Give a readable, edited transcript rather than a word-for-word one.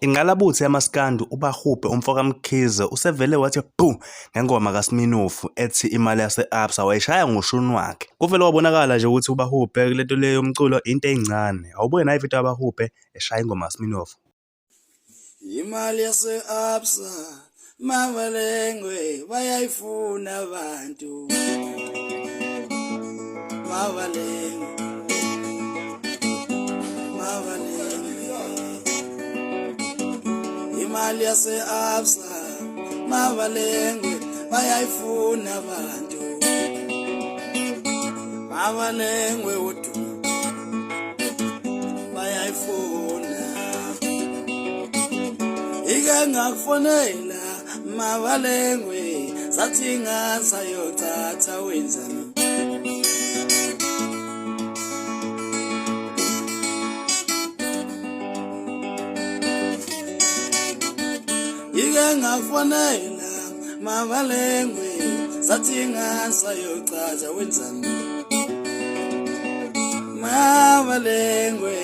Ingqalabutho yamaskandi uBahubhe umfoka Mkhize usevele wathi bhu ngengoma kaSminofu ethi imali yase-Absa wayishaya ngoshuni wakhe. Kuvele kwabonakala nje ukuthi uBahubhe kulento leyo yomculo into encane. Awubuke nayo ividiyo kaBahubhe eshaya ingoma kaSminofu. Imali yase-Absa mavalengwe bayayifuna abantu. Mavalengwe imali yase-Absa mavalengwe bayayifuna abantu. Mavalengwe udu bayayifuna. Ike ngakufonela mavalengwe sathi ngasayothatha wenzani. Ike ngakufonela mavalengwe sathi ngasayothatha wenzani. Mavalengwe